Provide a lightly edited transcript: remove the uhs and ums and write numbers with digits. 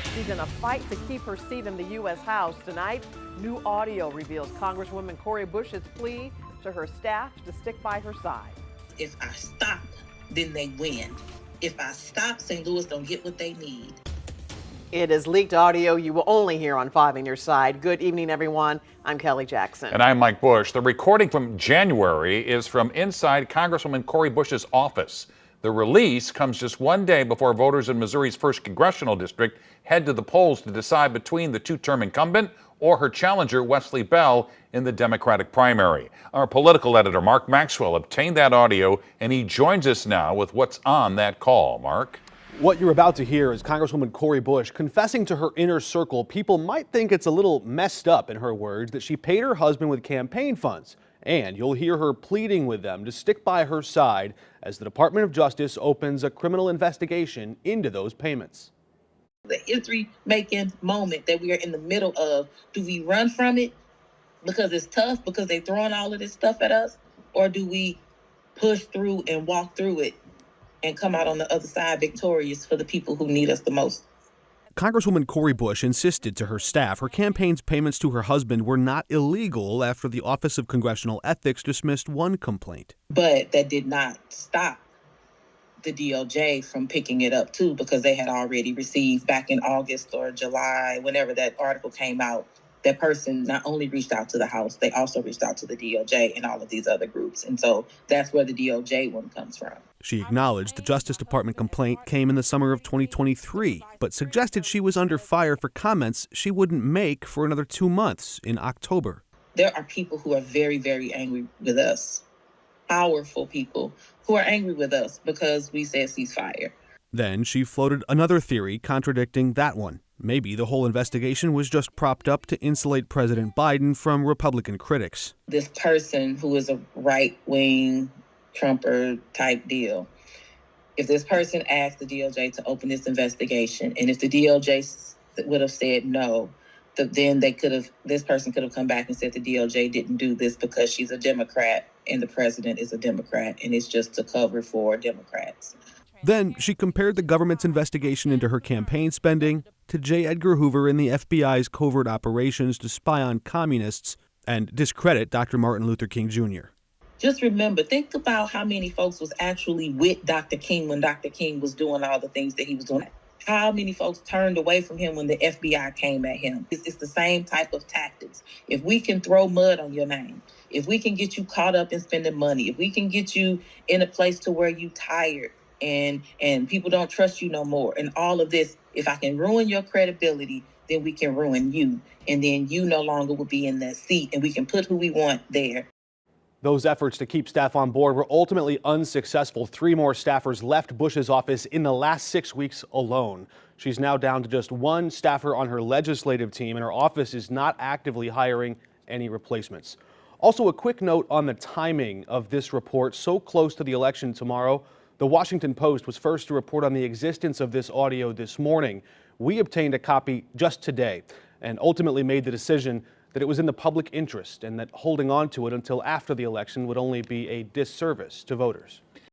years, she's in a fight to keep her seat in the U.S. House. Tonight, new audio reveals Congresswoman Cori Bush's plea to her staff to stick by her side. If I stop, then they win. If I stop, St. Louis don't get what they need. It is leaked audio you will only hear on 5 on Your Side. Good evening, everyone. I'm Kelly Jackson. And I'm Mike Bush. The recording from January is from inside Congresswoman Cori Bush's office. The release comes just one day before voters in Missouri's 1st congressional district head to the polls to decide between the two-term incumbent or her challenger, Wesley Bell, in the Democratic primary. Our political editor, Mark Maxwell, obtained that audio, and he joins us now with what's on that call. Mark? What you're about to hear is Congresswoman Cori Bush confessing to her inner circle. People might think it's a little messed up, in her words, that she paid her husband with campaign funds. And you'll hear her pleading with them to stick by her side as the Department of Justice opens a criminal investigation into those payments. The history-making moment that we are in the middle of, do we run from it because it's tough, because they're throwing all of this stuff at us? Or do we push through and walk through it and come out on the other side victorious for the people who need us the most? Congresswoman Cori Bush insisted to her staff her campaign's payments to her husband were not illegal after the Office of Congressional Ethics dismissed one complaint. But that did not stop the DOJ from picking it up, too, because they had already received back in August or July, whenever that article came out, that person not only reached out to the House, they also reached out to the DOJ and all of these other groups. And so that's where the DOJ one comes from. She acknowledged the Justice Department complaint came in the summer of 2023, but suggested she was under fire for comments she wouldn't make for another 2 months in October. There are people who are very, very angry with us. Powerful people who are angry with us because we said ceasefire. Then she floated another theory contradicting that one. Maybe the whole investigation was just propped up to insulate President Biden from Republican critics. This person who is a right-wing Trumper type deal, if this person asked the DOJ to open this investigation, and if the DOJ would have said no, then this person could have come back and said the DOJ didn't do this because she's a Democrat and the president is a Democrat, and it's just to cover for Democrats. Then she compared the government's investigation into her campaign spending to J. Edgar Hoover and the FBI's covert operations to spy on communists and discredit Dr. Martin Luther King Jr. Just remember, think about how many folks was actually with Dr. King when Dr. King was doing all the things that he was doing. How many folks turned away from him when the FBI came at him? It's the same type of tactics. If we can throw mud on your name, if we can get you caught up in spending money, if we can get you in a place to where you tired and people don't trust you no more, and all of this, if I can ruin your credibility, then we can ruin you. And then you no longer will be in that seat, and we can put who we want there. Those efforts to keep staff on board were ultimately unsuccessful. 3 more staffers left Bush's office in the last 6 weeks alone. She's now down to just 1 staffer on her legislative team, and her office is not actively hiring any replacements. Also, a quick note on the timing of this report. So close to the election tomorrow, the Washington Post was first to report on the existence of this audio this morning. We obtained a copy just today and ultimately made the decision that it was in the public interest and that holding on to it until after the election would only be a disservice to voters.